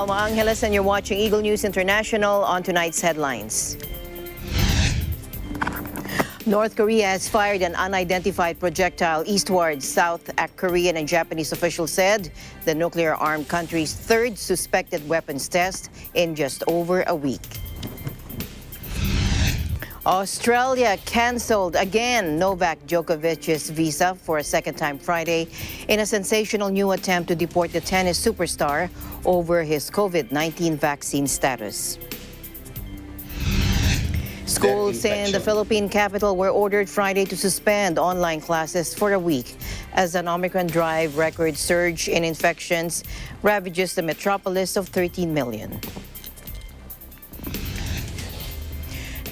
I'm Angeles and you're watching Eagle News International. On tonight's headlines. North Korea has fired an unidentified projectile eastward. South Korean and Japanese officials said the nuclear-armed country's third suspected weapons test in just over a week. Australia canceled again Novak Djokovic's visa for a second time Friday in a sensational new attempt to deport the tennis superstar over his COVID-19 vaccine status. Schools in the Philippine capital were ordered Friday to suspend online classes for a week as an Omicron drive record surge in infections ravages the metropolis of 13 million.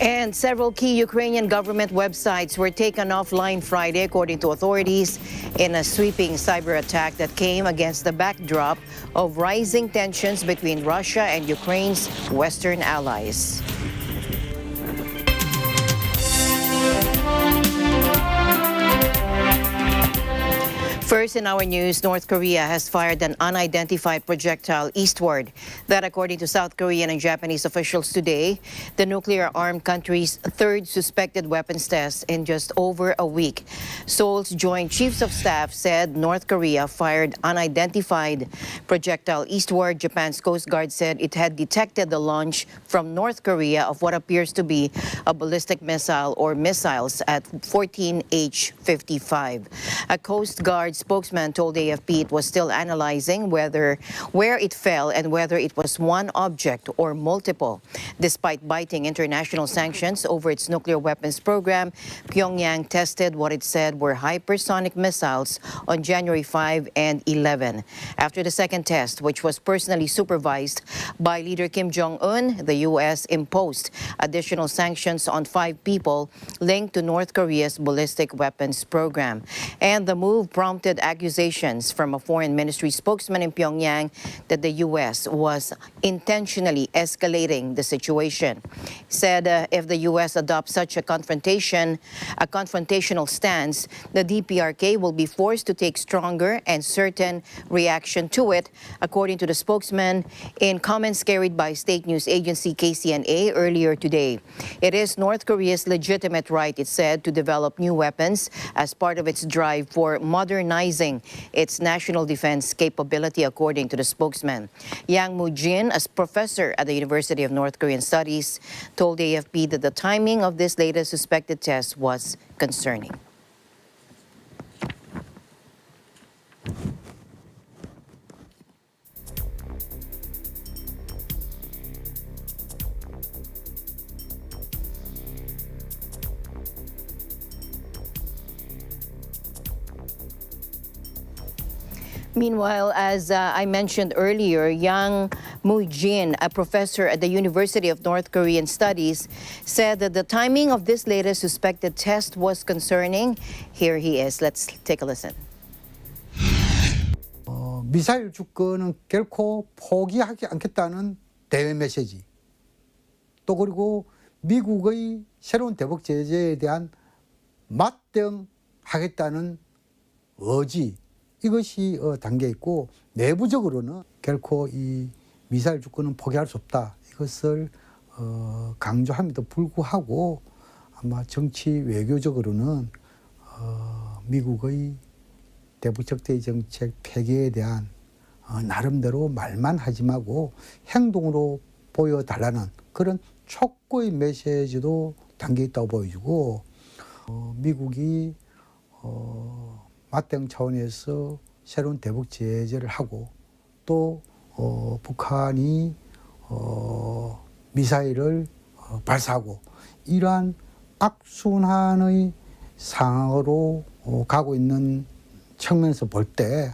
And several key Ukrainian government websites were taken offline Friday, according to authorities, in a sweeping cyber attack that came against the backdrop of rising tensions between Russia and Ukraine's Western allies. First in our news, North Korea has fired an unidentified projectile eastward. That, according to South Korean and Japanese officials today, the nuclear-armed country's third suspected weapons test in just over a week. Seoul's Joint Chiefs of Staff said North Korea fired unidentified projectile eastward. Japan's Coast Guard said it had detected the launch from North Korea of what appears to be a ballistic missile or missiles at 14H-55. A Coast Guard spokesman told AFP it was still analyzing where it fell and whether it was one object or multiple. Despite biting international sanctions over its nuclear weapons program, Pyongyang tested what it said were hypersonic missiles on January 5 and 11. After the second test, which was personally supervised by leader Kim Jong-un, the U.S. imposed additional sanctions on 5 people linked to North Korea's ballistic weapons program. And the move prompted accusations from a foreign ministry spokesman in Pyongyang that the U.S. was intentionally escalating the situation. He said if the U.S. adopts such a confrontational stance, the DPRK will be forced to take stronger and certain reaction to it, according to the spokesman in comments carried by state news agency KCNA earlier today. It is North Korea's legitimate right, it said, to develop new weapons as part of its drive for modernizing its national defense capability, according to the spokesman. Yang Moo-jin, a professor at the University of North Korean Studies, told AFP that the timing of this latest suspected test was concerning. Meanwhile, as I mentioned earlier, Yang Moo-jin, a professor at the University of North Korean Studies, said that the timing of this latest suspected test was concerning. Here he is. Let's take a listen. 미사일 주권은 결코 포기하지 않겠다는 대외 메시지. 또 그리고 미국의 새로운 대북 제재에 대한 맞대응하겠다는 의지. 이것이 담겨 있고 내부적으로는 결코 이 미사일 주권은 포기할 수 없다. 이것을 강조함에도 불구하고 아마 정치 외교적으로는 미국의 대북적 대외 정책 폐기에 대한 나름대로 말만 하지 말고 행동으로 보여달라는 그런 촉구의 메시지도 담겨 있다고 보여지고 미국이 맞대응 차원에서 새로운 대북 제재를 하고 또 북한이 미사일을 발사하고 이러한 악순환의 상황으로 가고 있는 측면에서 볼 때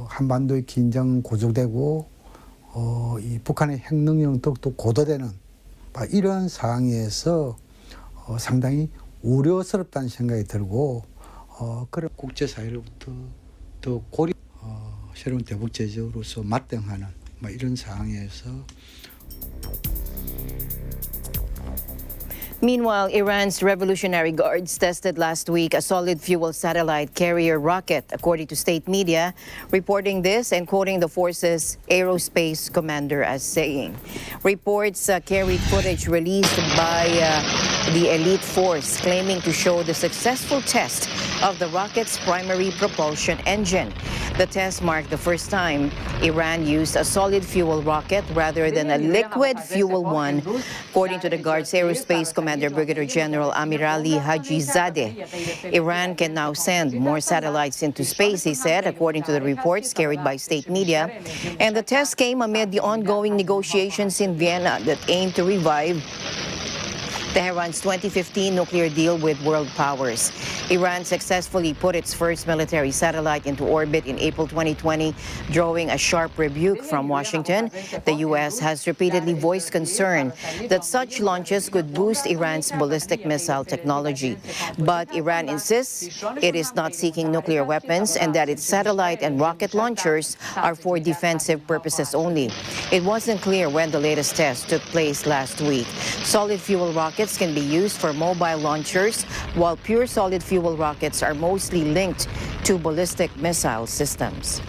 한반도의 긴장 고조되고 이 북한의 핵 능력은 더욱더 고도되는 이런 상황에서 상당히 우려스럽다는 생각이 들고 그런 국제사회로부터 더 새로운 대북 제재로서 맞대응하는 이런 상황에서 Meanwhile, Iran's Revolutionary Guards tested last week a solid-fuel satellite carrier rocket, according to state media, reporting this and quoting the force's aerospace commander as saying. Reports carried footage released by the elite force claiming to show the successful test of the rocket's primary propulsion engine. The test marked the first time Iran used a solid-fuel rocket rather than a liquid-fuel one, according to the Guards Aerospace Commander Brigadier General Amirali Hajizadeh. Iran can now send more satellites into space, he said, according to the reports carried by state media. And the test came amid the ongoing negotiations in Vienna that aim to revive Tehran's 2015 nuclear deal with world powers. Iran successfully put its first military satellite into orbit in April 2020, drawing a sharp rebuke from Washington. The U.S. has repeatedly voiced concern that such launches could boost Iran's ballistic missile technology. But Iran insists it is not seeking nuclear weapons and that its satellite and rocket launchers are for defensive purposes only. It wasn't clear when the latest test took place last week. Solid-fuel rockets can be used for mobile launchers, while pure solid-fuel rockets are mostly linked to ballistic missile systems.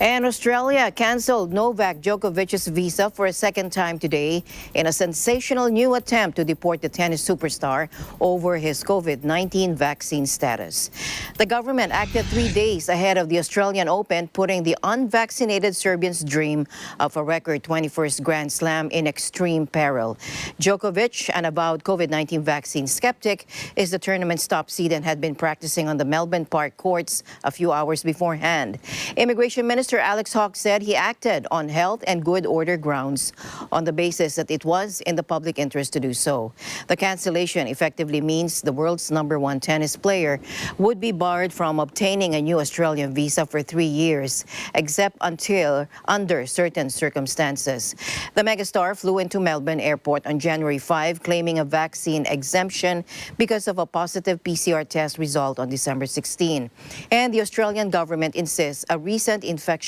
And Australia canceled Novak Djokovic's visa for a second time today in a sensational new attempt to deport the tennis superstar over his COVID-19 vaccine status. The government acted 3 days ahead of the Australian Open, putting the unvaccinated Serbian's dream of a record 21st Grand Slam in extreme peril. Djokovic, an avowed COVID-19 vaccine skeptic, is the tournament's top seed and had been practicing on the Melbourne Park courts a few hours beforehand. Immigration Minister Alex Hawke said he acted on health and good order grounds on the basis that it was in the public interest to do so. The cancellation effectively means the world's #1 tennis player would be barred from obtaining a new Australian visa for 3 years, except until under certain circumstances. The megastar flew into Melbourne Airport on January 5, claiming a vaccine exemption because of a positive PCR test result on December 16. And the Australian government insists a recent infection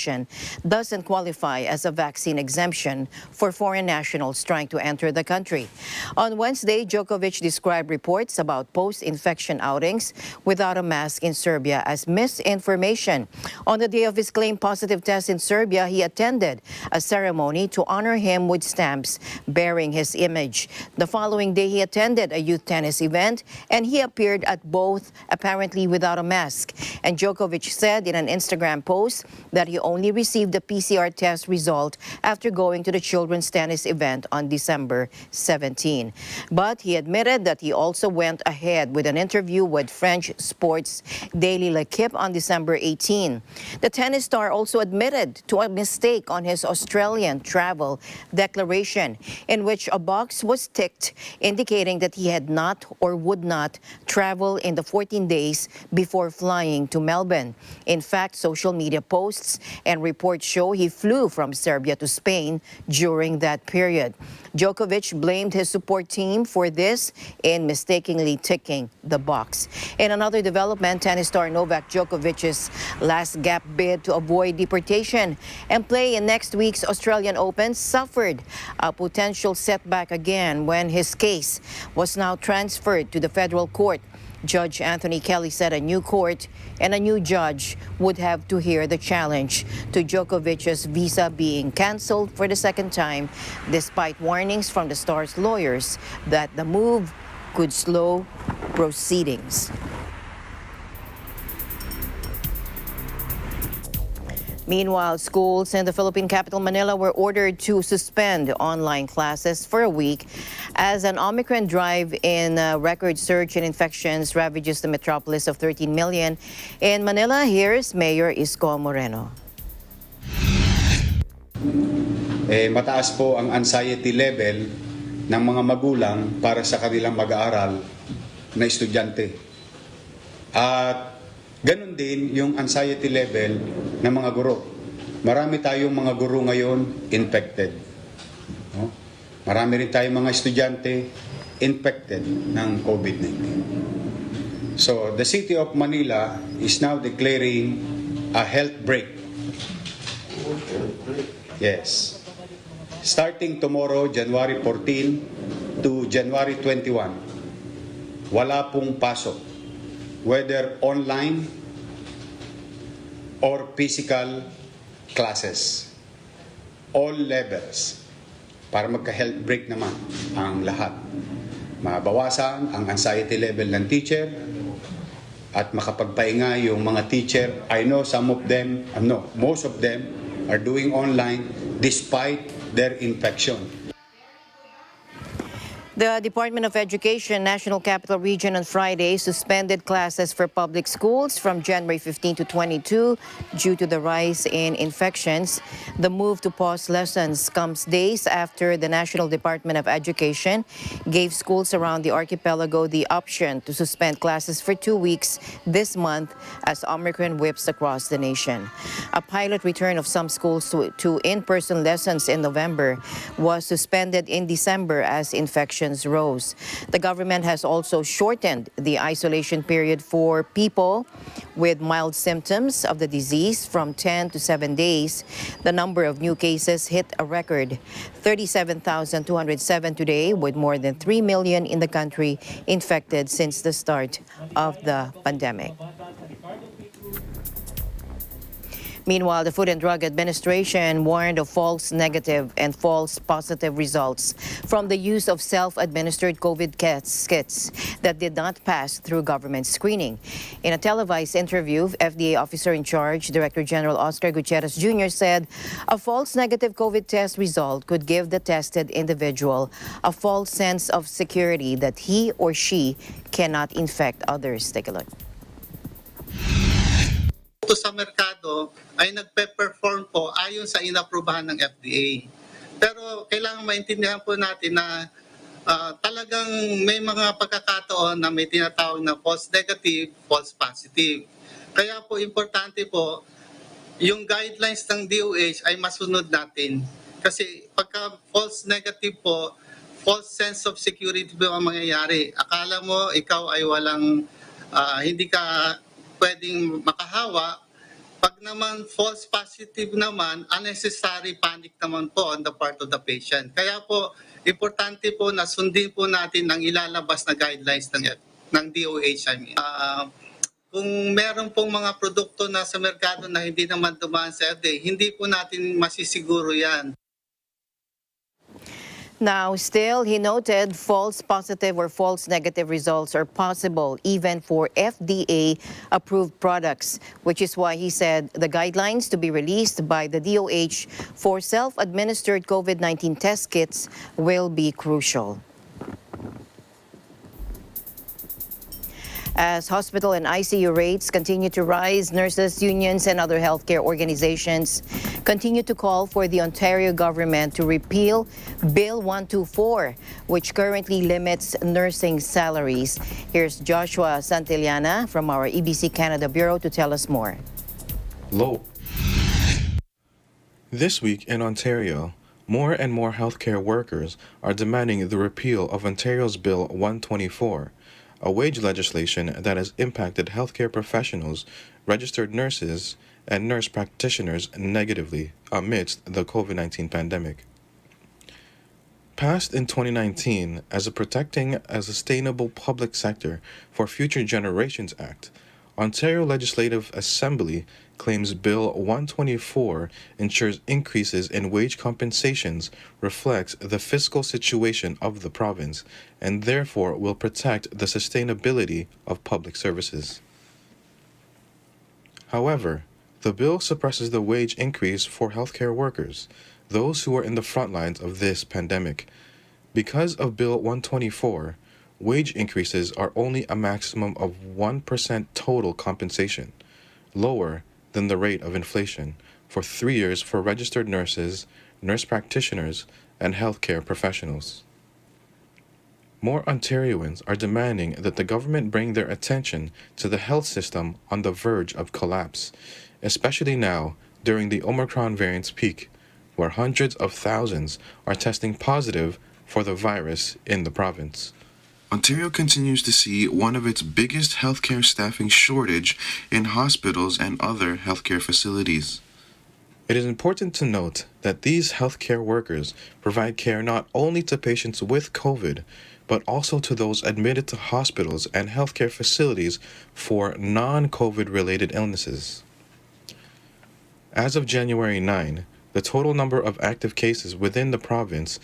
doesn't qualify as a vaccine exemption for foreign nationals trying to enter the country. On Wednesday, Djokovic described reports about post-infection outings without a mask in Serbia as misinformation. On the day of his claimed positive test in Serbia, he attended a ceremony to honor him with stamps bearing his image. The following day, he attended a youth tennis event, and he appeared at both, apparently without a mask. And Djokovic said in an Instagram post that he only received the PCR test result after going to the children's tennis event on December 17. But he admitted that he also went ahead with an interview with French sports daily L'Equipe on December 18. The tennis star also admitted to a mistake on his Australian travel declaration, in which a box was ticked indicating that he had not or would not travel in the 14 days before flying to Melbourne. In fact, social media posts and reports show he flew from Serbia to Spain during that period. Djokovic blamed his support team for this in mistakenly ticking the box. In another development, tennis star Novak Djokovic's last-gap bid to avoid deportation and play in next week's Australian Open suffered a potential setback again when his case was now transferred to the federal court. Judge Anthony Kelly said a new court and a new judge would have to hear the challenge to Djokovic's visa being canceled for the second time, despite warnings from the star's lawyers that the move could slow proceedings. Meanwhile, schools in the Philippine capital Manila were ordered to suspend online classes for a week as an Omicron drive-in record surge in infections ravages the metropolis of 13 million. In Manila, here's Mayor Isko Moreno. Mataas po ang anxiety level ng mga magulang para sa kanilang mag-aaral na estudyante. At ganun din yung anxiety level ng mga guro. Marami tayong mga guro ngayon infected. No? Marami rin tayong mga estudyante infected ng COVID-19. So, the city of Manila is now declaring a health break. Yes. Starting tomorrow, January 14 to January 21, wala pong pasok, whether online or physical classes. All levels, para magka-health break naman ang lahat. Mabawasan ang anxiety level ng teacher at makapagpahinga yung mga teacher. I know some of them, most of them are doing online despite their infection. The Department of Education, National Capital Region on Friday suspended classes for public schools from January 15 to 22 due to the rise in infections. The move to pause lessons comes days after the National Department of Education gave schools around the archipelago the option to suspend classes for 2 weeks this month as Omicron whips across the nation. A pilot return of some schools to in-person lessons in November was suspended in December as infections rose. The government has also shortened the isolation period for people with mild symptoms of the disease from 10 to 7 days. The number of new cases hit a record 37,207 today, with more than 3 million in the country infected since the start of the pandemic. Meanwhile, the Food and Drug Administration warned of false negative and false positive results from the use of self-administered COVID kits that did not pass through government screening. In a televised interview, FDA officer in charge, Director General Oscar Gutierrez Jr. said a false negative COVID test result could give the tested individual a false sense of security that he or she cannot infect others. Take a look. Sa merkado ay nagpe-perform po ayon sa inaprubahan ng FDA. Pero kailangan maintindihan po natin na talagang may mga pagkakataon na may tinatawag na false negative, false positive. Kaya po importante po yung guidelines ng DOH ay masunod natin. Kasi pagka false negative po, false sense of security po ang mangyayari. Akala mo ikaw ay walang, hindi ka pwedeng makahawa. Pag naman false positive naman, unnecessary panic naman po on the part of the patient. Kaya po, importante po na sundin po natin ang ilalabas na guidelines ng DOH. Kung meron pong mga produkto na sa merkado na hindi naman dumaan sa FDA, hindi po natin masisiguro yan. Now, still, he noted false positive or false negative results are possible even for FDA-approved products, which is why he said the guidelines to be released by the DOH for self-administered COVID-19 test kits will be crucial. As hospital and ICU rates continue to rise, nurses, unions, and other healthcare organizations continue to call for the Ontario government to repeal Bill 124, which currently limits nursing salaries. Here's Joshua Santillana from our EBC Canada Bureau to tell us more. This week in Ontario, more and more healthcare workers are demanding the repeal of Ontario's Bill 124, a wage legislation that has impacted healthcare professionals, registered nurses, and nurse practitioners negatively amidst the COVID-19 pandemic. Passed in 2019 as a Protecting a Sustainable Public Sector for Future Generations Act, Ontario Legislative Assembly claims Bill 124 ensures increases in wage compensations reflects the fiscal situation of the province and therefore will protect the sustainability of public services. However, the bill suppresses the wage increase for healthcare workers, those who are in the front lines of this pandemic. Because of Bill 124, wage increases are only a maximum of 1% total compensation, lower than the rate of inflation, for 3 years for registered nurses, nurse practitioners, and healthcare professionals. More Ontarians are demanding that the government bring their attention to the health system on the verge of collapse, especially now during the Omicron variant's peak, where hundreds of thousands are testing positive for the virus in the province. Ontario continues to see one of its biggest healthcare staffing shortage in hospitals and other healthcare facilities. It is important to note that these healthcare workers provide care not only to patients with COVID, but also to those admitted to hospitals and healthcare facilities for non-COVID related illnesses. As of January 9, the total number of active cases within the province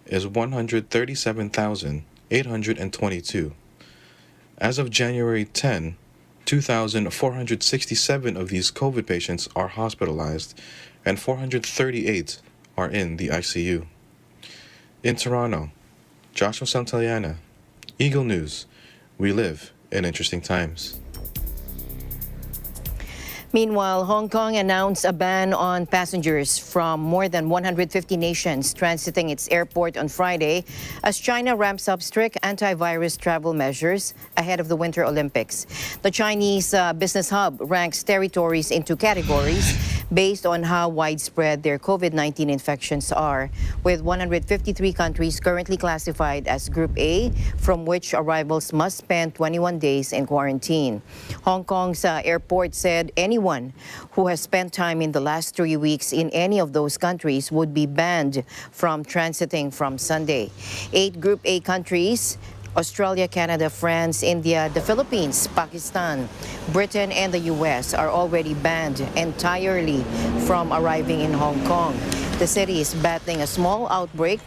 is 137,822. As of January 10, 2,467 of these COVID patients are hospitalized and 438 are in the ICU. In Toronto, Joshua Santillana, Eagle News. We live in interesting times. Meanwhile, Hong Kong announced a ban on passengers from more than 150 nations transiting its airport on Friday as China ramps up strict antivirus travel measures ahead of the Winter Olympics. The Chinese business hub ranks territories into categories based on how widespread their COVID-19 infections are, with 153 countries currently classified as Group A, from which arrivals must spend 21 days in quarantine. Hong Kong's airport said anyone who has spent time in the last 3 weeks in any of those countries would be banned from transiting from Sunday. 8 Group A countries, Australia, Canada, France, India, the Philippines, Pakistan, Britain, and the U.S. are already banned entirely from arriving in Hong Kong. The city is battling a small outbreak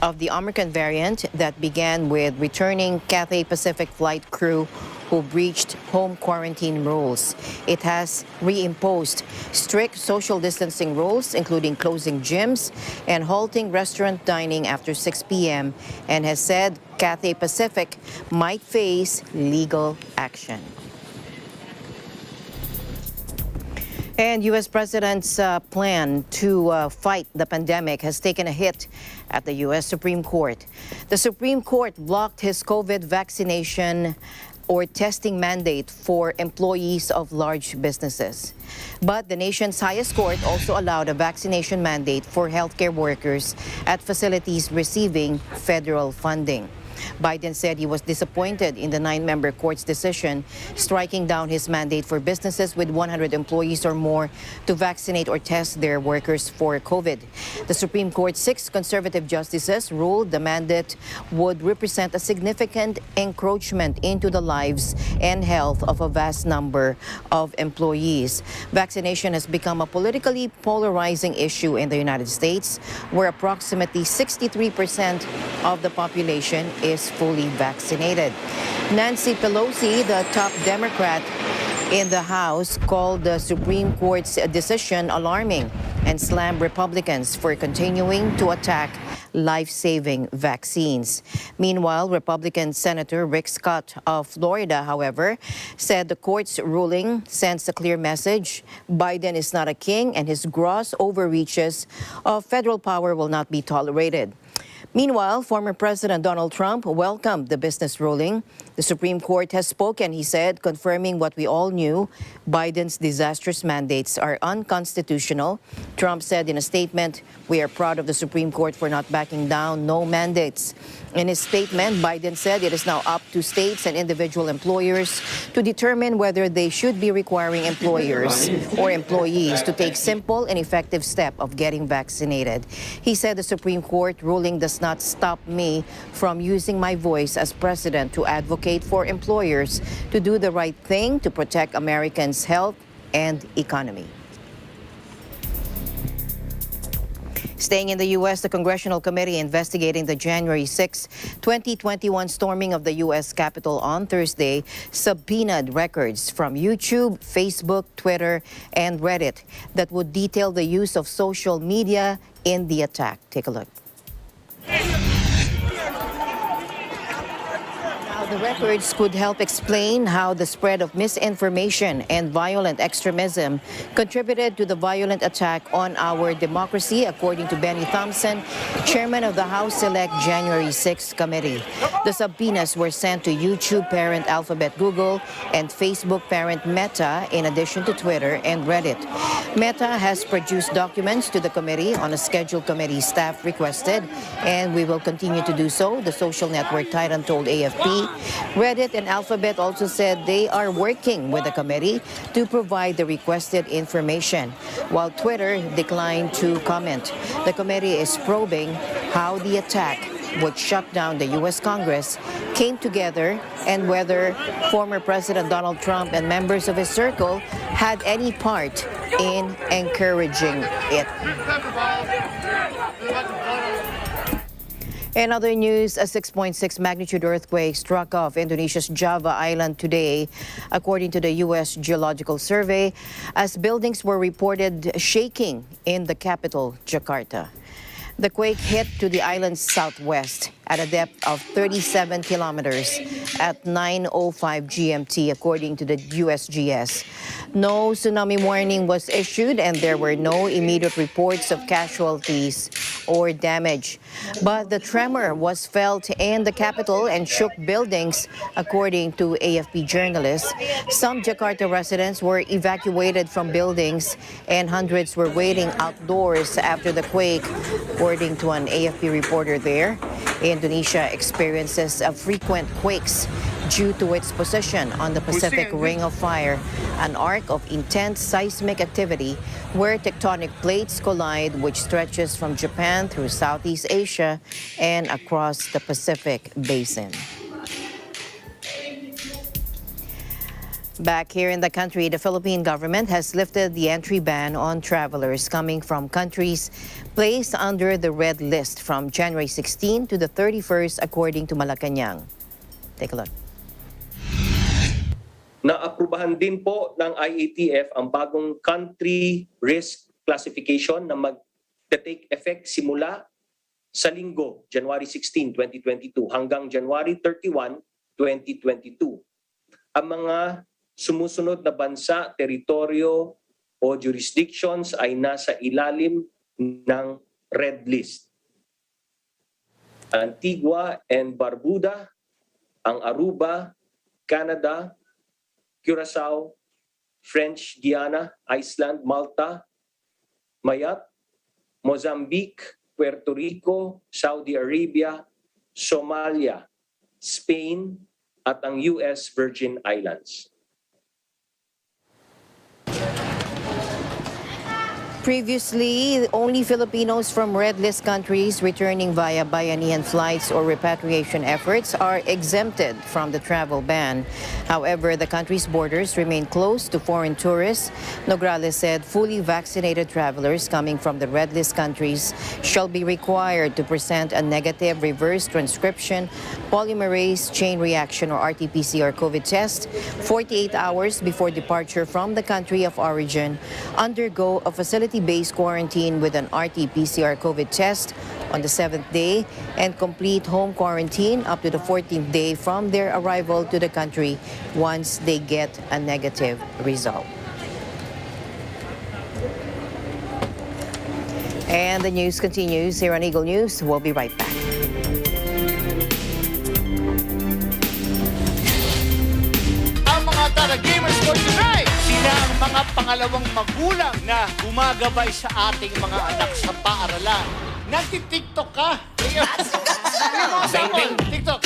of the Omicron variant that began with returning Cathay Pacific flight crew who breached home quarantine rules. It has reimposed strict social distancing rules, including closing gyms and halting restaurant dining after 6 p.m., and has said Cathay Pacific might face legal action. And U.S. President's plan to fight the pandemic has taken a hit at the U.S. Supreme Court. The Supreme Court blocked his COVID vaccination or testing mandate for employees of large businesses. But the nation's highest court also allowed a vaccination mandate for healthcare workers at facilities receiving federal funding. Biden said he was disappointed in the 9-member court's decision, striking down his mandate for businesses with 100 employees or more to vaccinate or test their workers for COVID. The Supreme Court's 6 conservative justices ruled the mandate would represent a significant encroachment into the lives and health of a vast number of employees. Vaccination has become a politically polarizing issue in the United States, where approximately 63% of the population is fully vaccinated. Nancy Pelosi, the top Democrat in the House, called the Supreme Court's decision alarming and slammed Republicans for continuing to attack life-saving vaccines. Meanwhile, Republican Senator Rick Scott of Florida, however, said the court's ruling sends a clear message. Biden is not a king, and his gross overreaches of federal power will not be tolerated. Meanwhile, former President Donald Trump welcomed the business ruling. The Supreme Court has spoken, he said, confirming what we all knew: Biden's disastrous mandates are unconstitutional. Trump said in a statement, "We are proud of the Supreme Court for not backing down no mandates." In his statement, Biden said it is now up to states and individual employers to determine whether they should be requiring employers or employees to take simple and effective step of getting vaccinated. He said the Supreme Court ruling does not stop me from using my voice as president to advocate for employers to do the right thing to protect Americans' health and economy. Staying in the U.S., the Congressional Committee investigating the January 6, 2021 storming of the U.S. Capitol on Thursday subpoenaed records from YouTube, Facebook, Twitter, and Reddit that would detail the use of social media in the attack. Take a look. The records could help explain how the spread of misinformation and violent extremism contributed to the violent attack on our democracy, according to Benny Thompson, chairman of the House Select January 6 Committee. The subpoenas were sent to YouTube parent Alphabet Google and Facebook parent Meta, in addition to Twitter and Reddit. Meta has produced documents to the committee on a schedule committee staff requested, and we will continue to do so, the social network titan told AFP. Reddit and Alphabet also said they are working with the committee to provide the requested information, while Twitter declined to comment. The committee is probing how the attack, which shut down the U.S. Congress, came together and whether former President Donald Trump and members of his circle had any part in encouraging it. In other news, a 6.6 magnitude earthquake struck off Indonesia's Java Island today, according to the U.S. Geological Survey, as buildings were reported shaking in the capital, Jakarta. The quake hit to the island's southwest at a depth of 37 kilometers at 9:05 GMT, according to the USGS. No tsunami warning was issued and there were no immediate reports of casualties or damage. But the tremor was felt in the capital and shook buildings, according to AFP journalists. Some Jakarta residents were evacuated from buildings and hundreds were waiting outdoors after the quake, according to an AFP reporter there. Indonesia experiences frequent quakes due to its position on the Pacific Ring of Fire, an arc of intense seismic activity where tectonic plates collide, which stretches from Japan through Southeast Asia and across the Pacific Basin. Back here in the country, the Philippine government has lifted the entry ban on travelers coming from countries placed under the red list from January 16 to the 31st, according to Malacanang. Take a look. Naaprubahan din po ng IATF ang bagong country risk classification na mag-take effect simula sa linggo, January 16, 2022 hanggang January 31, 2022. Ang mga sumusunod na bansa, teritoryo o jurisdictions ay nasa ilalim ng red list. Antigua and Barbuda, ang Aruba, Canada, Curaçao, French Guiana, Iceland, Malta, Mayotte, Mozambique, Puerto Rico, Saudi Arabia, Somalia, Spain, at ang US Virgin Islands. Previously, only Filipinos from red list countries returning via Bayanihan flights or repatriation efforts are exempted from the travel ban. However, the country's borders remain closed to foreign tourists. Nograles said fully vaccinated travelers coming from the red list countries shall be required to present a negative reverse transcription polymerase chain reaction or RT-PCR COVID test 48 hours before departure from the country of origin, undergo a facility-based quarantine with an RT-PCR COVID test on the 7th day, and complete home quarantine up to the 14th day from their arrival to the country once they get a negative result. And the news continues here on Eagle News. We'll be right back. Tara Gamers for tonight! Sila ang mga pangalawang magulang na gumagabay sa ating mga anak sa paaralan. Nagtitiktok ka? Bang, TikTok!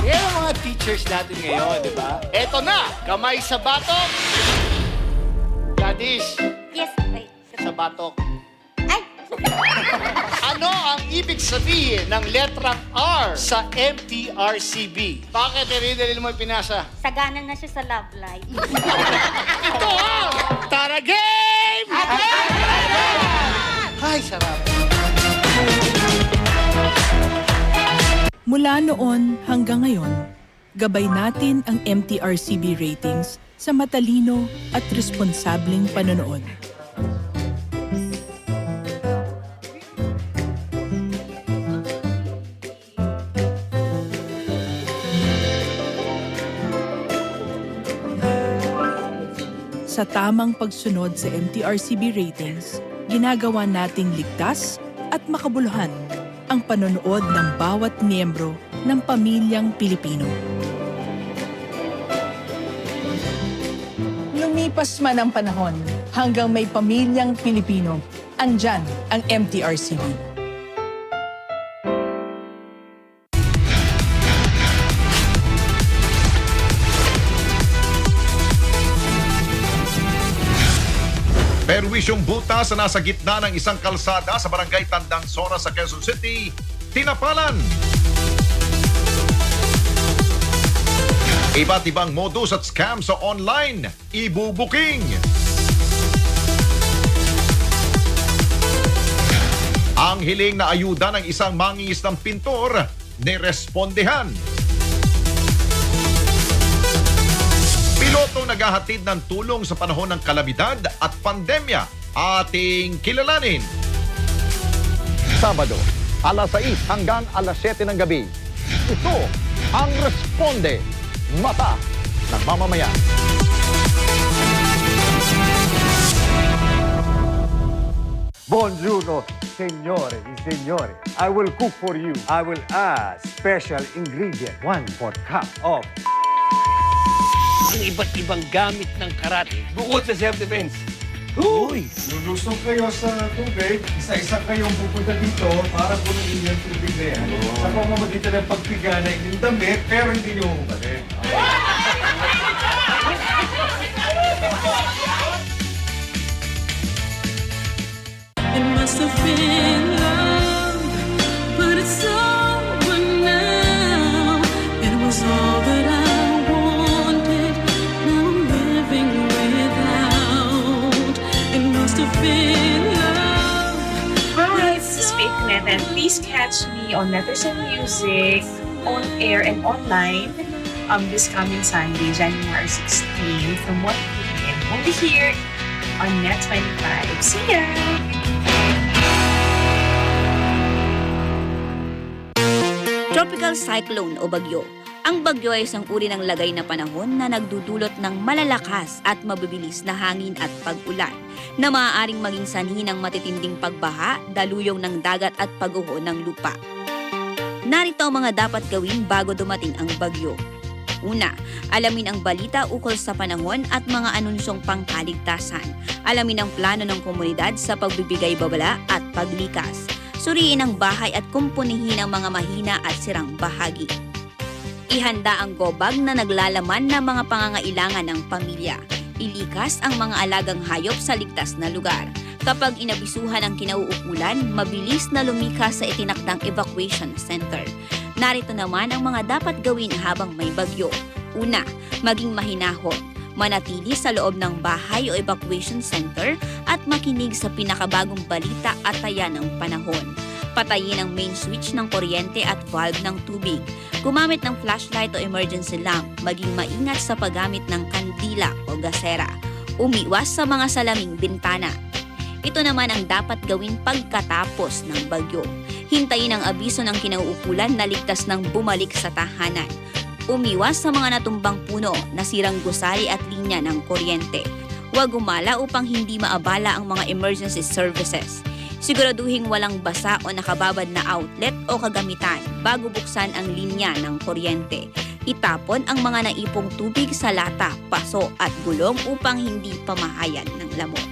Yan ang mga teachers natin ngayon, di ba? Eto na! Kamay sa batok! Gladys! Yes, wait. Sa batok. Ay! Ano ang ibig sabihin ng letrang R sa MTRCB? Bakit rin mo pinasa? Sagana na siya sa love life. Ito ang Tara Game! Ay, sarap. Mula noon hanggang ngayon, gabay natin ang MTRCB ratings sa matalino at responsableng panonood. Sa tamang pagsunod sa MTRCB ratings, ginagawa nating ligtas at makabuluhan ang panonood ng bawat miyembro ng pamilyang Pilipino. Lumipas man ang panahon, hanggang may pamilyang Pilipino, andyan ang MTRCB. Perwisyong butas na nasa gitna ng isang kalsada sa barangay Tandang Sora sa Quezon City, tinapalan. Iba't ibang modus at scam sa online, ibubuking. Ang hiling na ayuda ng isang mangingisdang pintor, nirespondehan. Pilotong naghahatid ng tulong sa panahon ng kalamidad at pandemya, ating kilalanin. Sabado, alas 6 hanggang alas 7 ng gabi. Ito ang Responde, Mata ng Mamamayan. Buongiorno, signore e signore. I will cook for you. I will add special ingredient, 1/4 cup of Ang iba't ibang gamit ng karate bukod sa self-defense. Uy! Lulusong kayo sa tubig, isa-isa kayong pupunta dito para punuin yung tubig na yan. Sa pamamagitan ng pagpiga na inyong damit, pero hindi nyo humubalik. It must have been love, but it's over now. It was all that I wanted, now I'm living without. It must have been love. Hi, this is Faith Neten. Please catch me on Letters and Music, on air and online this coming Sunday, January 16 from 1 p.m. Only here on Net 25. See ya! Tropical cyclone o bagyo. Ang bagyo ay isang uri ng lagay na panahon na nagdudulot ng malalakas at mabibilis na hangin at pag-ulan na maaaring maging sanhi ng matitinding pagbaha, daluyong ng dagat at pag-uho ng lupa. Narito ang mga dapat gawin bago dumating ang bagyo. Una, alamin ang balita ukol sa panahon at mga anunsyong pangkaligtasan. Alamin ang plano ng komunidad sa pagbibigay babala at paglikas. Suriin ang bahay at kumpunihin ang mga mahina at sirang bahagi. Ihanda ang gobag na naglalaman ng mga pangangailangan ng pamilya. Ilikas ang mga alagang hayop sa ligtas na lugar. Kapag inabisuhan ang kinauukulan, mabilis na lumikas sa itinakdang evacuation center. Narito naman ang mga dapat gawin habang may bagyo. Una, maging mahinahon. Manatili sa loob ng bahay o evacuation center at makinig sa pinakabagong balita at taya ng panahon. Patayin ang main switch ng kuryente at valve ng tubig. Gumamit ng flashlight o emergency lamp. Maging maingat sa paggamit ng kandila o gasera. Umiwas sa mga salaming bintana. Ito naman ang dapat gawin pagkatapos ng bagyo. Hintayin ang abiso ng kinauukulan na ligtas ng bumalik sa tahanan. Umiwas sa mga natumbang puno, nasirang gusali at linya ng kuryente. Huwag gumala upang hindi maabala ang mga emergency services. Siguraduhing walang basa o nakababad na outlet o kagamitan bago buksan ang linya ng kuryente. Itapon ang mga naipong tubig sa lata, paso at gulong upang hindi pamahayan ng lamok.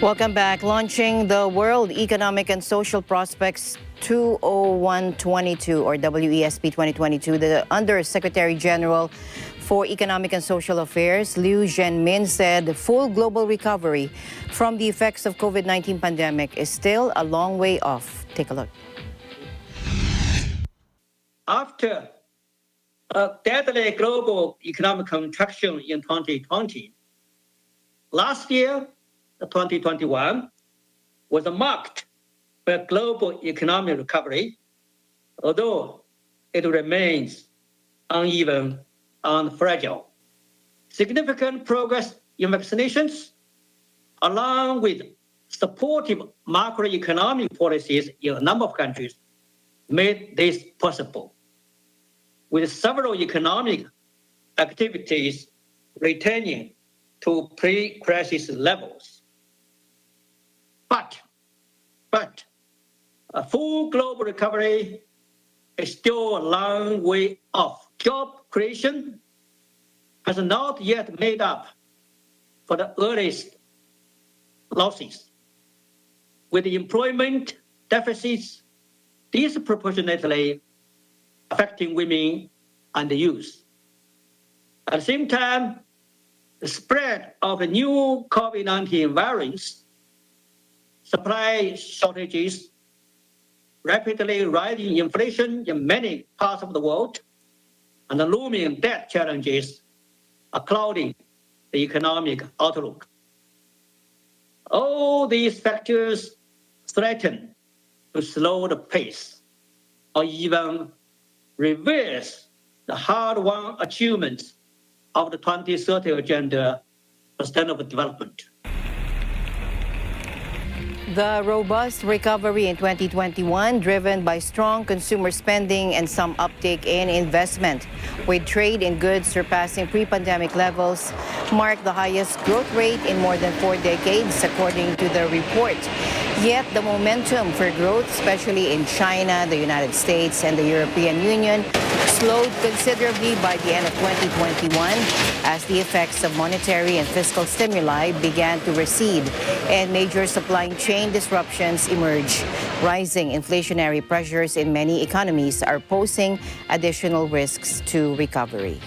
Welcome back. Launching the World Economic and Social Prospects 20122 or WESP 2022, the Undersecretary General for Economic and Social Affairs, Liu Zhenmin, said the full global recovery from the effects of COVID-19 pandemic is still a long way off. Take a look. After a deadly global economic contraction in 2020, last year, 2021, was marked by global economic recovery, although it remains uneven and fragile. Significant progress in vaccinations, along with supportive macroeconomic policies in a number of countries, made this possible, with several economic activities returning to pre-crisis levels. But a full global recovery is still a long way off. Job creation has not yet made up for the earliest losses, with employment deficits disproportionately affecting women and the youth. At the same time, the spread of the new COVID-19 variants, supply shortages, rapidly rising inflation in many parts of the world, and the looming debt challenges are clouding the economic outlook. All these factors threaten to slow the pace or even reverse the hard-won achievements of the 2030 Agenda for Sustainable Development. The robust recovery in 2021, driven by strong consumer spending and some uptick in investment, with trade in goods surpassing pre-pandemic levels, marked the highest growth rate in more than 4 decades, according to the report. Yet the momentum for growth, especially in China, the United States, and the European Union, slowed considerably by the end of 2021 as the effects of monetary and fiscal stimuli began to recede and major supply chain disruptions emerge. Rising inflationary pressures in many economies are posing additional risks to recovery.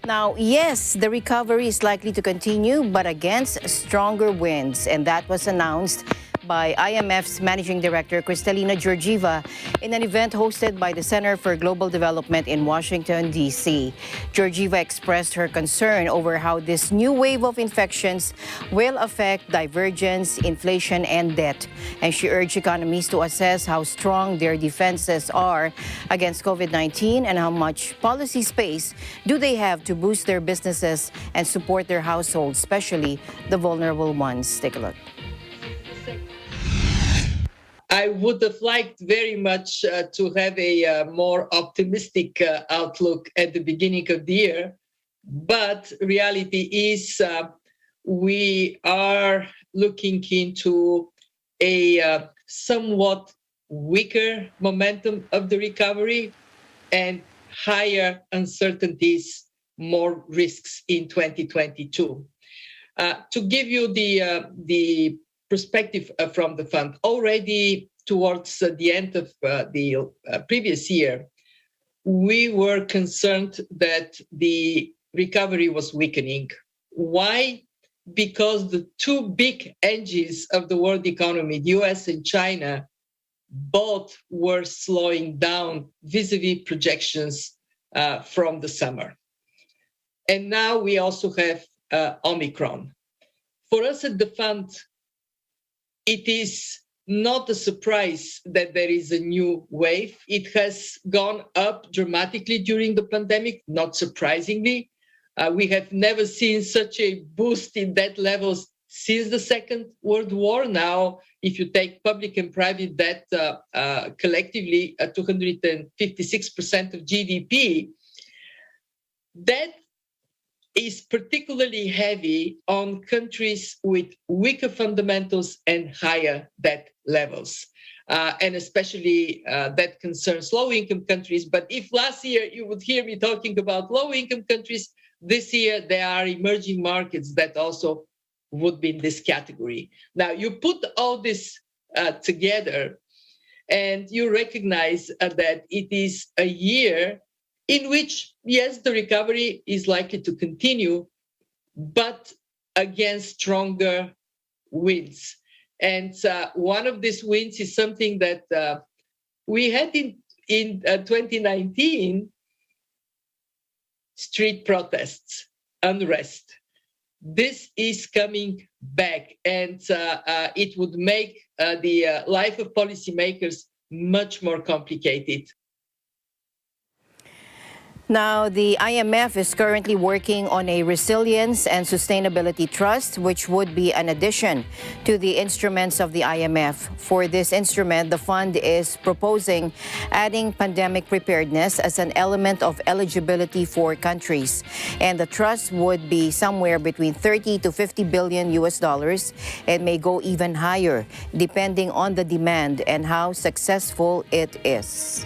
Now, yes, the recovery is likely to continue, but against stronger winds, and that was announced by IMF's Managing Director Kristalina Georgieva in an event hosted by the Center for Global Development in Washington, D.C. Georgieva expressed her concern over how this new wave of infections will affect divergence, inflation, and debt. And she urged economies to assess how strong their defenses are against COVID-19 and how much policy space do they have to boost their businesses and support their households, especially the vulnerable ones. Take a look. I would have liked very much to have a more optimistic outlook at the beginning of the year. But reality is we are looking into a somewhat weaker momentum of the recovery and higher uncertainties, more risks in 2022. To give you the perspective from the fund, already towards the end of the previous year, we were concerned that the recovery was weakening. Why? Because the two big engines of the world economy, the US and China, both were slowing down vis-a-vis projections from the summer. And now we also have Omicron. For us at the fund, it is not a surprise that there is a new wave. It has gone up dramatically during the pandemic, not surprisingly. We have never seen such a boost in debt levels since the Second World War. Now, if you take public and private debt collectively at 256% of GDP, that is particularly heavy on countries with weaker fundamentals and higher debt levels. And especially that concerns low-income countries. But if last year you would hear me talking about low-income countries, this year there are emerging markets that also would be in this category. Now, you put all this together and you recognize that it is a year in which, yes, the recovery is likely to continue, but against stronger winds. And one of these winds is something that we had in 2019, street protests, unrest. This is coming back, and it would make the life of policymakers much more complicated. Now, the IMF is currently working on a resilience and sustainability trust, which would be an addition to the instruments of the IMF. For this instrument, the fund is proposing adding pandemic preparedness as an element of eligibility for countries. And the trust would be somewhere between 30 to 50 billion US dollars and may go even higher, depending on the demand and how successful it is.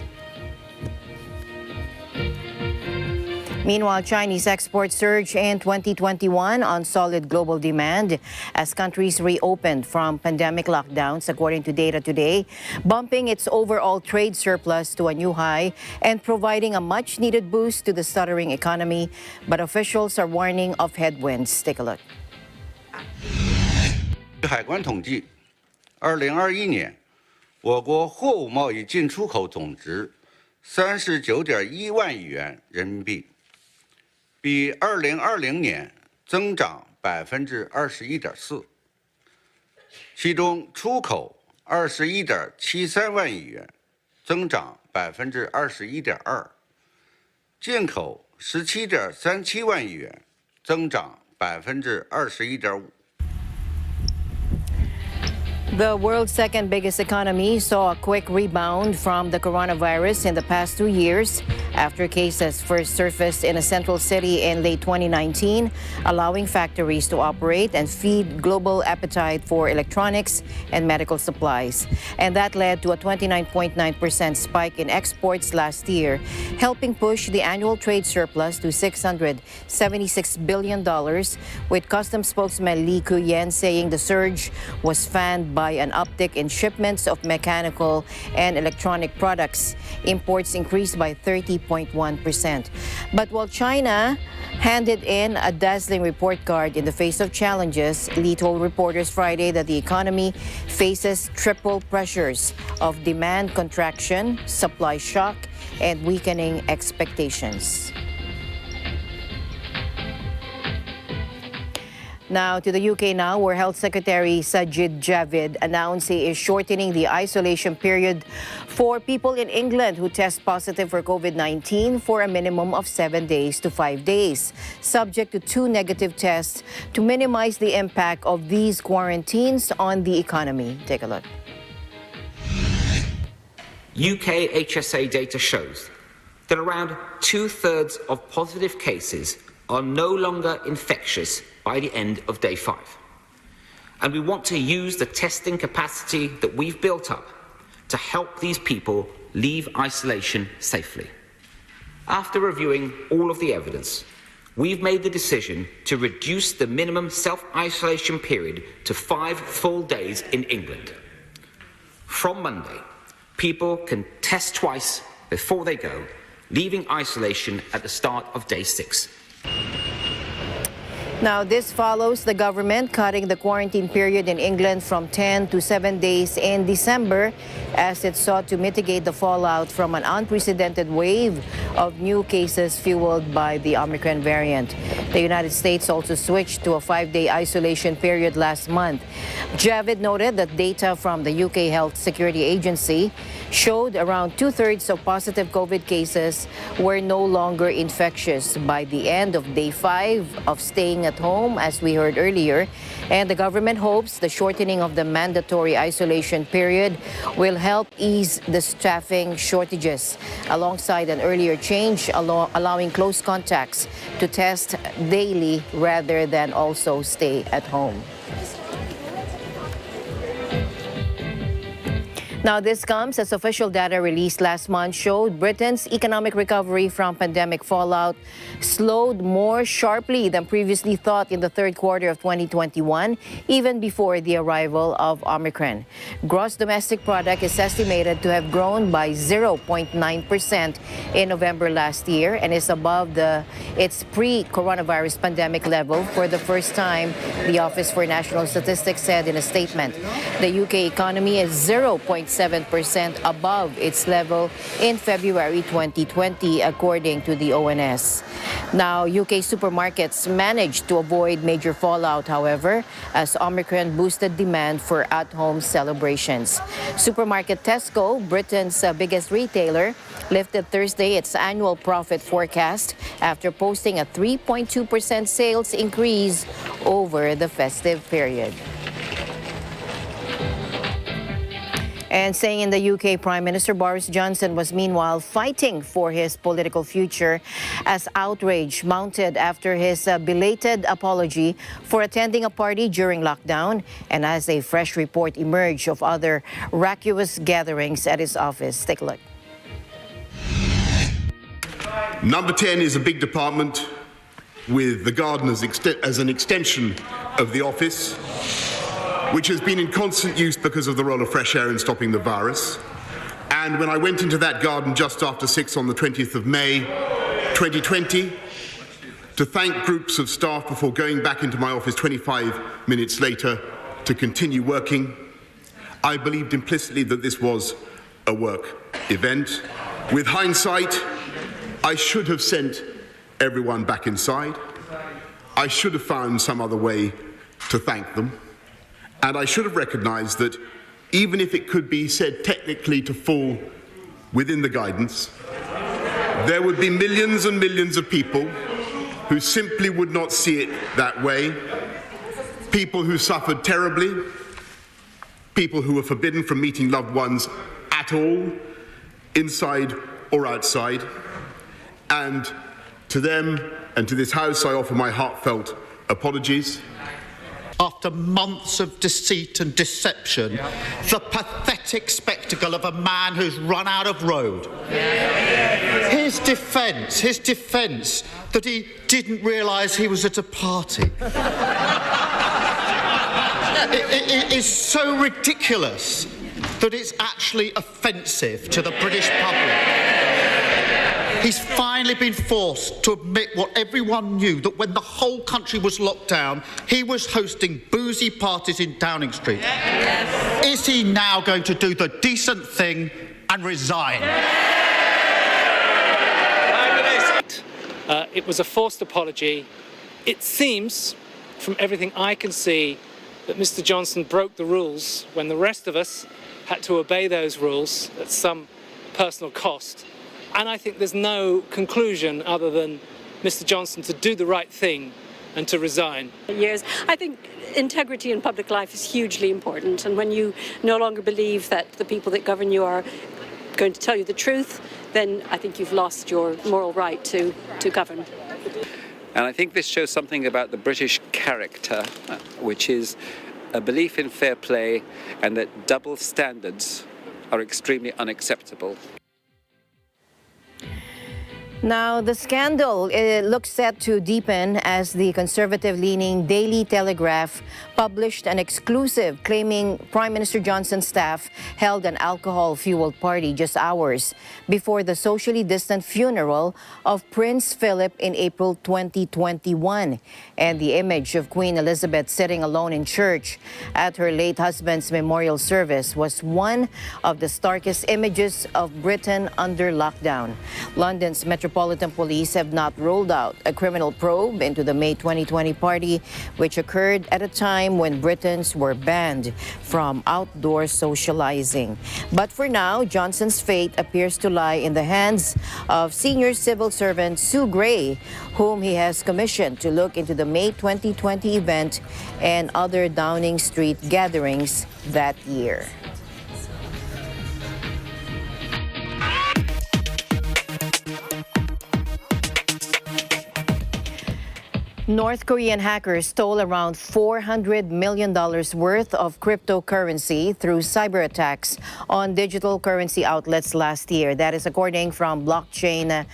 Meanwhile, Chinese exports surged in 2021 on solid global demand as countries reopened from pandemic lockdowns, according to data today, bumping its overall trade surplus to a new high and providing a much-needed boost to the stuttering economy. But officials are warning of headwinds. Take a look. 海关统计，2021年，我国货物贸易进出口总值39.1万亿元人民币。 比2020年增长21.4%，其中出口21.73万亿元，增长21.2%，进口17.37万亿元，增长21.5%。 The world's second biggest economy saw a quick rebound from the coronavirus in the past 2 years after cases first surfaced in a central city in late 2019, allowing factories to operate and feed global appetite for electronics and medical supplies. And that led to a 29.9% spike in exports last year, helping push the annual trade surplus to $676 billion, with customs spokesman Li Kuyen saying the surge was fanned by an uptick in shipments of mechanical and electronic products. Imports increased by 30.1%. But while China handed in a dazzling report card in the face of challenges, Li told reporters Friday that the economy faces triple pressures of demand contraction, supply shock, and weakening expectations. Now to the UK now, where Health Secretary Sajid Javid announced he is shortening the isolation period for people in England who test positive for COVID-19 for a minimum of 7 days to 5 days, subject to 2 negative tests to minimize the impact of these quarantines on the economy. Take a look. UK HSA data shows that around 2/3 of positive cases are no longer infectious by the end of day 5. And we want to use the testing capacity that we've built up to help these people leave isolation safely. After reviewing all of the evidence, we've made the decision to reduce the minimum self-isolation period to 5 full days in England. From Monday, people can test twice before they go, leaving isolation at the start of day 6. Now, this follows the government cutting the quarantine period in England from 10 to 7 days in December as it sought to mitigate the fallout from an unprecedented wave of new cases fueled by the Omicron variant. The United States also switched to a 5-day isolation period last month. Javid noted that data from the UK Health Security Agency showed around 2/3 of positive COVID cases were no longer infectious by the end of day 5 of staying at home, as we heard earlier. And the government hopes the shortening of the mandatory isolation period will help ease the staffing shortages, alongside an earlier change allowing close contacts to test daily rather than also stay at home. Now, this comes as official data released last month showed Britain's economic recovery from pandemic fallout slowed more sharply than previously thought in the third quarter of 2021, even before the arrival of Omicron. Gross domestic product is estimated to have grown by 0.9% in November last year and is above its pre-coronavirus pandemic level for the first time, the Office for National Statistics said in a statement. The UK economy is 0.7% above its level in February 2020, according to the ONS. Now, UK supermarkets managed to avoid major fallout, however, as Omicron boosted demand for at-home celebrations. Supermarket Tesco, Britain's biggest retailer, lifted Thursday its annual profit forecast after posting a 3.2% sales increase over the festive period. And staying in the UK, Prime Minister Boris Johnson was meanwhile fighting for his political future as outrage mounted after his belated apology for attending a party during lockdown and as a fresh report emerged of other raucous gatherings at his office. Take a look. Number 10 is a big department with the garden as an extension of the office, which has been in constant use because of the role of fresh air in stopping the virus. And when I went into that garden just after 6 on the 20th of May, 2020, to thank groups of staff before going back into my office 25 minutes later to continue working, I believed implicitly that this was a work event. With hindsight, I should have sent everyone back inside. I should have found some other way to thank them. And I should have recognised that even if it could be said technically to fall within the guidance, there would be millions and millions of people who simply would not see it that way, people who suffered terribly, people who were forbidden from meeting loved ones at all, inside or outside. And to them and to this House, I offer my heartfelt apologies. After months of deceit and deception, the pathetic spectacle of a man who's run out of road. His defence that he didn't realise he was at a party. It is so ridiculous that it's actually offensive to the British public. He's finally been forced to admit what everyone knew, that when the whole country was locked down, he was hosting boozy parties in Downing Street. Yes. Is he now going to do the decent thing and resign? It was a forced apology. It seems, from everything I can see, that Mr. Johnson broke the rules when the rest of us had to obey those rules at some personal cost. And I think there's no conclusion other than Mr. Johnson to do the right thing and to resign. Years. I think integrity in public life is hugely important. And when you no longer believe that the people that govern you are going to tell you the truth, then I think you've lost your moral right to govern. And I think this shows something about the British character, which is a belief in fair play and that double standards are extremely unacceptable. Now, the scandal looks set to deepen as the conservative-leaning Daily Telegraph published an exclusive claiming Prime Minister Johnson's staff held an alcohol-fueled party just hours before the socially distant funeral of Prince Philip in April 2021. And the image of Queen Elizabeth sitting alone in church at her late husband's memorial service was one of the starkest images of Britain under lockdown. London's Metropolitan Police have not rolled out a criminal probe into the May 2020 party, which occurred at a time when Britons were banned from outdoor socializing. But for now, Johnson's fate appears to lie in the hands of senior civil servant Sue Gray, whom he has commissioned to look into the May 2020 event and other Downing Street gatherings that year. North Korean hackers stole around $400 million worth of cryptocurrency through cyber attacks on digital currency outlets last year. That is according from blockchain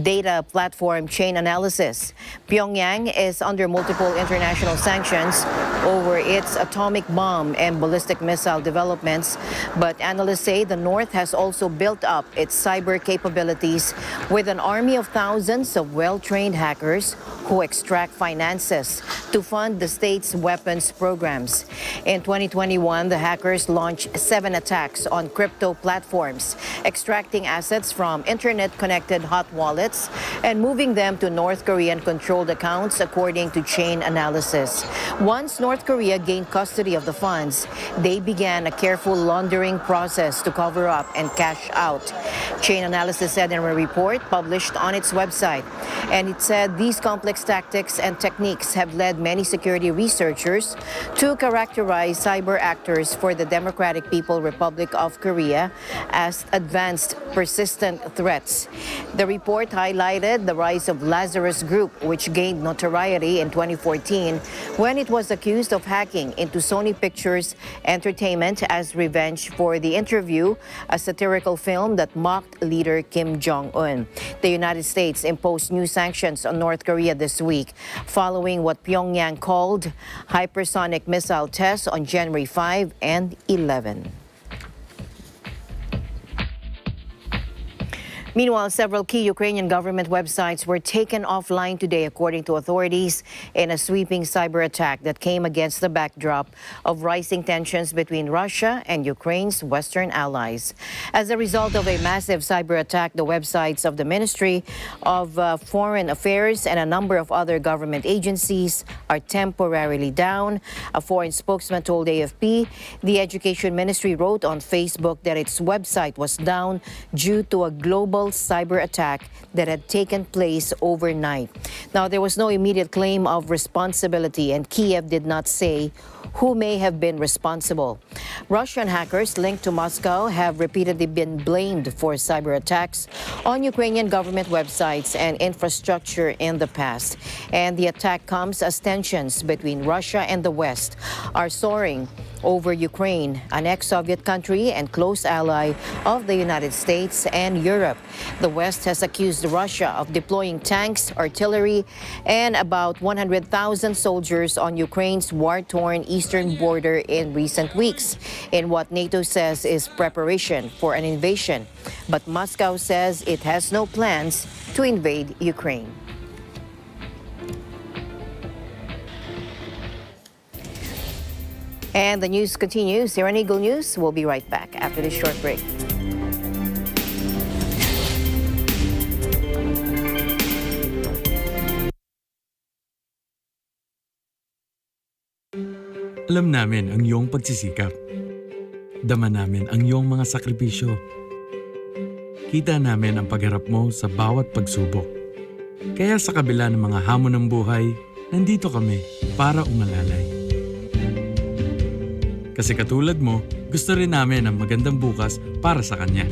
data platform Chain Analysis. Pyongyang is under multiple international sanctions over its atomic bomb and ballistic missile developments, but analysts say the North has also built up its cyber capabilities with an army of thousands of well-trained hackers who extract finances to fund the state's weapons programs. In 2021, the hackers launched 7 attacks on crypto platforms, extracting assets from internet-connected hot wallets and moving them to North Korean-controlled accounts, according to Chain Analysis. Once North Korea gained custody of the funds, they began a careful laundering process to cover up and cash out. Chain Analysis said in a report published on its website, and it said these complex tactics and techniques have led many security researchers to characterize cyber actors for the Democratic People's Republic of Korea as advanced, persistent threats. The report highlighted the rise of Lazarus Group, which gained notoriety in 2014 when it was accused of hacking into Sony Pictures Entertainment as revenge for The Interview, a satirical film that mocked leader Kim Jong-un. The United States imposed new sanctions on North Korea this week, following what Pyongyang called hypersonic missile tests on January 5 and 11. Meanwhile, several key Ukrainian government websites were taken offline today, according to authorities, in a sweeping cyber attack that came against the backdrop of rising tensions between Russia and Ukraine's Western allies. As a result of a massive cyber attack, the websites of the Ministry of Foreign Affairs and a number of other government agencies are temporarily down. A foreign spokesman told AFP the Education Ministry wrote on Facebook that its website was down due to a global cyber attack that had taken place overnight. Now, there was no immediate claim of responsibility, and Kiev did not say who may have been responsible. Russian hackers linked to Moscow have repeatedly been blamed for cyber attacks on Ukrainian government websites and infrastructure in the past. And the attack comes as tensions between Russia and the West are soaring over Ukraine, an ex-Soviet country and close ally of the United States and Europe. The West has accused Russia of deploying tanks, artillery, and about 100,000 soldiers on Ukraine's war-torn eastern border in recent weeks, in what NATO says is preparation for an invasion. But Moscow says it has no plans to invade Ukraine. And the news continues here on Eagle News. We'll be right back after this short break. Alam namin ang iyong pagsisikap. Dama namin ang iyong mga sakripisyo. Kita namin ang pagharap mo sa bawat pagsubok. Kaya sa kabila ng mga hamon ng buhay, nandito kami para umalalay. Kasi katulad mo, gusto rin namin ang magandang bukas para sa kanya.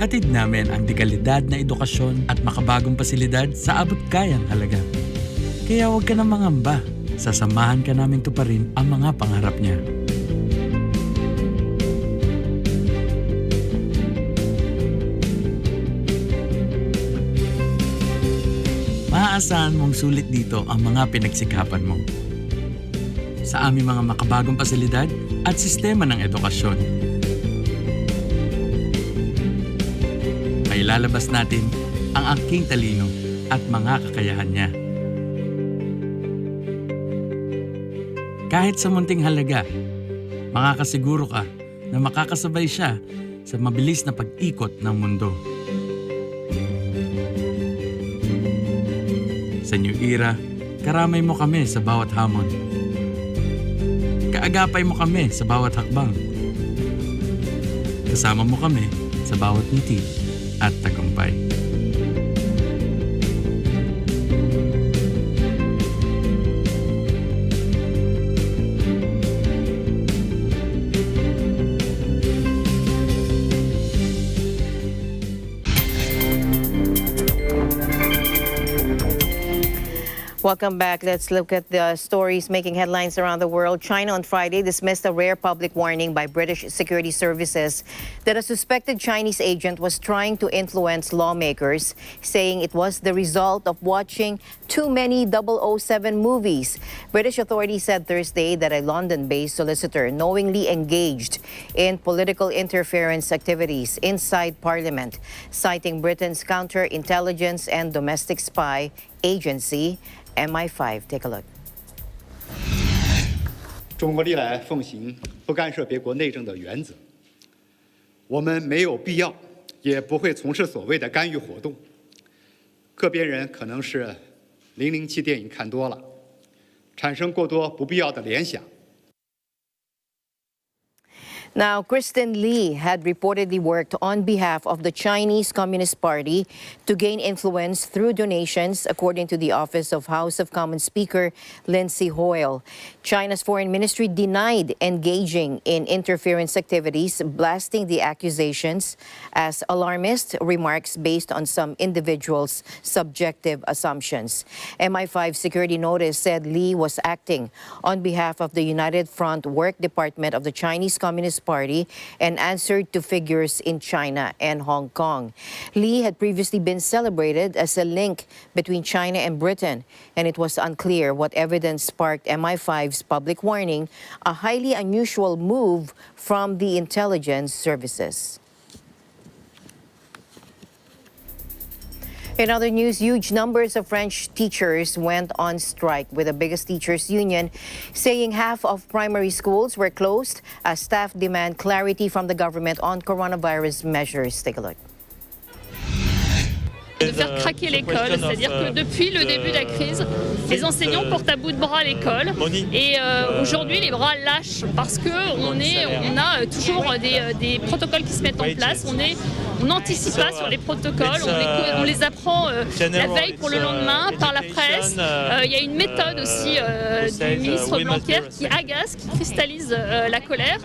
Hatid namin ang dekalidad na edukasyon at makabagong pasilidad sa abot kayang halaga. Kaya huwag ka na mangamba, sasamahan ka namin tuparin ang mga pangarap niya. Maaasahan mong sulit dito ang mga pinagsikapan mo. Sa aming mga makabagong pasilidad at sistema ng edukasyon. May lalabas natin ang aking talino at mga kakayahan niya. Kahit sa munting halaga, makakasiguro ka na makakasabay siya sa mabilis na pag-ikot ng mundo. Sa New Era, karamay mo kami sa bawat hamon. Kaagapay mo kami sa bawat hakbang. Kasama mo kami sa bawat ngiti at tagumpay. Welcome back. Let's look at the stories making headlines around the world. China on Friday dismissed a rare public warning by British security services that a suspected Chinese agent was trying to influence lawmakers, saying it was the result of watching too many 007 movies. British authorities said Thursday that a London-based solicitor knowingly engaged in political interference activities inside Parliament, citing Britain's counterintelligence and domestic spy agency, MI5. Take a look. 中国历来奉行不干涉别国内政的原则，我们没有必要，也不会从事所谓的干预活动。个别人可能是007电影看多了，产生过多不必要的联想。 Now, Kristen Lee had reportedly worked on behalf of the Chinese Communist Party to gain influence through donations, according to the Office of House of Commons Speaker Lindsay Hoyle. China's foreign ministry denied engaging in interference activities, blasting the accusations as alarmist remarks based on some individuals' subjective assumptions. MI5 security notice said Lee was acting on behalf of the United Front Work Department of the Chinese Communist Party and answered to figures in China and Hong Kong. Lee had previously been celebrated as a link between China and Britain, and it was unclear what evidence sparked MI5's public warning, a highly unusual move from the intelligence services. In other news, huge numbers of French teachers went on strike, with the biggest teachers union saying half of primary schools were closed as staff demand clarity from the government on coronavirus measures. Take a look. De faire craquer l'école, c'est-à-dire que depuis le début de la crise, les enseignants portent à bout de bras l'école et aujourd'hui les bras lâchent parce qu'on a toujours des protocoles qui se mettent en place, on n'anticipe pas sur les protocoles, on les apprend la veille pour le lendemain par la presse. Il y a une méthode aussi du ministre Blanquer qui agace, qui cristallise la colère.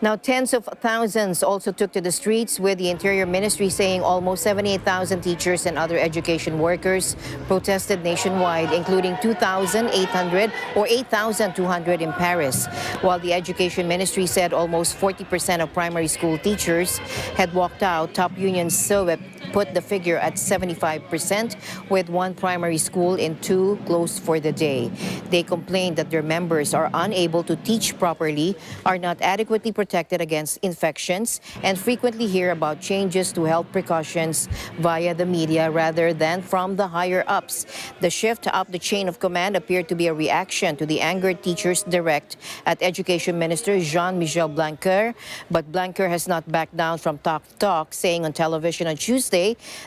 Now, tens of thousands also took to the streets, with the Interior Ministry saying almost 78,000 teachers and other education workers protested nationwide, including 2,800 or 8,200 in Paris, while the Education Ministry said almost 40% of primary school teachers had walked out. Top union SOEP put the figure at 75%, with one primary school in two closed for the day. They complained that their members are unable to teach properly, are not adequately protected against infections, and frequently hear about changes to health precautions via the media rather than from the higher-ups. The shift up the chain of command appeared to be a reaction to the angered teachers direct at Education Minister Jean-Michel Blanquer, but Blanquer has not backed down from talk, saying on television on Tuesday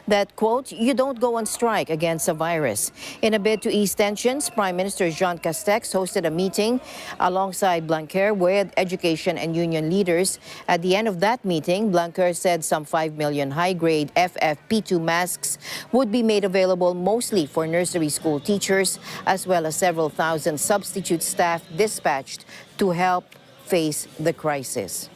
that, quote, "You don't go on strike against a virus." In a bid to ease tensions, Prime Minister Jean Castex hosted a meeting alongside Blanquer with education and union leaders. At the end of that meeting, Blanquer said some 5 million high-grade FFP2 masks would be made available mostly for nursery school teachers, as well as several thousand substitute staff dispatched to help face the crisis.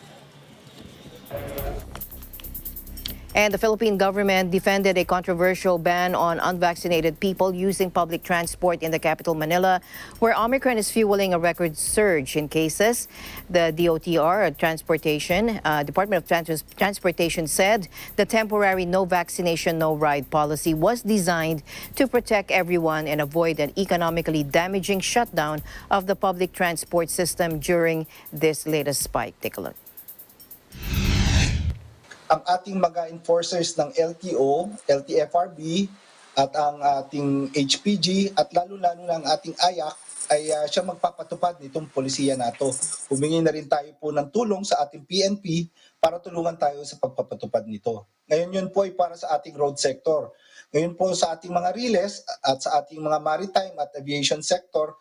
And the Philippine government defended a controversial ban on unvaccinated people using public transport in the capital, Manila, where Omicron is fueling a record surge in cases. The DOTR, Department of Transportation, said the temporary no vaccination, no ride policy was designed to protect everyone and avoid an economically damaging shutdown of the public transport system during this latest spike. Take a look. Ang ating mga enforcers ng LTO, LTFRB, at ang ating HPG, at lalo-lalo ng ating AYAC, ay siya magpapatupad nitong polisiya nato. Humingi na rin tayo po ng tulong sa ating PNP para tulungan tayo sa pagpapatupad nito. Ngayon yun po ay para sa ating road sector. Ngayon po sa ating mga riles at sa ating mga maritime at aviation sector,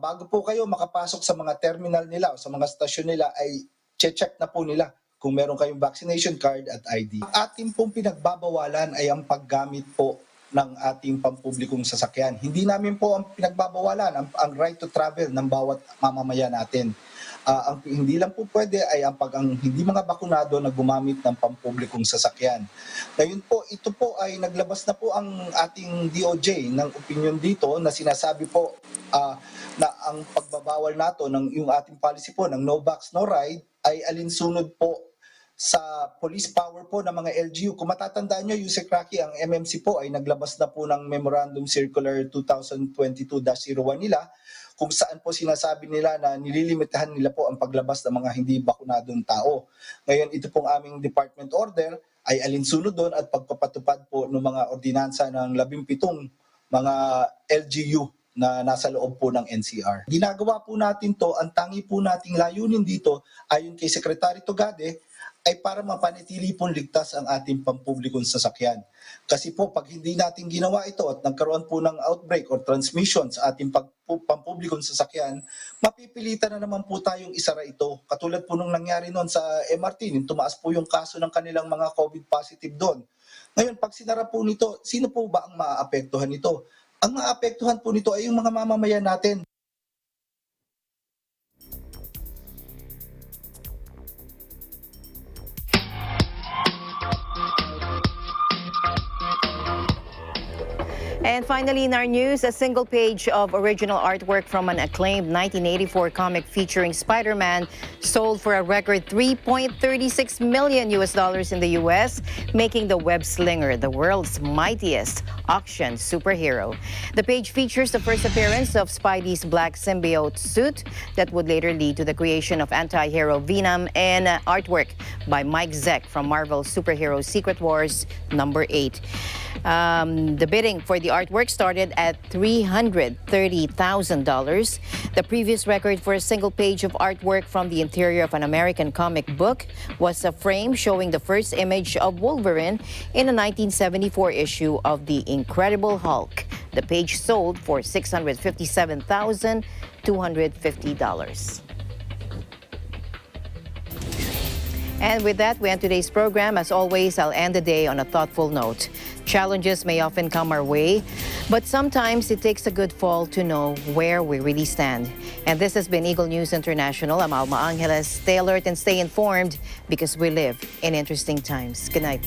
bago po kayo makapasok sa mga terminal nila o sa mga stasyon nila, ay check na po nila kung meron kayong vaccination card at ID. Ating pong pinagbabawalan ay ang paggamit po ng ating pampublikong sasakyan. Hindi namin po ang pinagbabawalan ang right to travel ng bawat mamamayan natin. Ang hindi lang po pwede ay ang hindi mga bakunado na gumamit ng pampublikong sasakyan. Ngayon po, ito po ay naglabas na po ang ating DOJ ng opinion dito na sinasabi po na ang pagbabawal nato ng yung ating policy po ng no box, no ride ay alinsunod po sa police power po ng mga LGU. Kung matatandaan nyo, Yusek Rocky, ang MMC po ay naglabas na po ng Memorandum Circular 2022-01 nila kung saan po sinasabi nila na nililimitahan nila po ang paglabas ng mga hindi bakunadong tao. Ngayon, ito pong aming department order ay alinsunod doon at pagpapatupad po ng mga ordinansa ng 17 mga LGU na nasa loob po ng NCR. Ginagawa po natin to, ang tangi po nating layunin dito ayon kay Secretary Togade ay para mapanatili pong ligtas ang ating pampublikong sasakyan. Kasi po pag hindi natin ginawa ito at nagkaroon po ng outbreak or transmission sa ating pampublikong sasakyan, mapipilitan na naman po tayong isara ito. Katulad po nung nangyari noon sa MRT, nung tumaas po yung kaso ng kanilang mga COVID positive doon. Ngayon, pag sinara po nito, sino po ba ang maaapektuhan nito? Ang maaapektuhan po nito ay yung mga mamamayan natin. And finally, in our news, a single page of original artwork from an acclaimed 1984 comic featuring Spider-Man sold for a record $3.36 million in the US, making the web slinger the world's mightiest auction superhero. The page features the first appearance of Spidey's black symbiote suit that would later lead to the creation of anti-hero Venom and artwork by Mike Zeck from Marvel's Superhero Secret Wars #8. The bidding for the artwork started at $330,000. The previous record for a single page of artwork from the interior of an American comic book was a frame showing the first image of Wolverine in a 1974 issue of The Incredible Hulk. The page sold for $657,250. And with that, we end today's program. As always, I'll end the day on a thoughtful note. Challenges may often come our way, but sometimes it takes a good fall to know where we really stand. And this has been Eagle News International. I'm Alma Angeles. Stay alert and stay informed because we live in interesting times. Good night.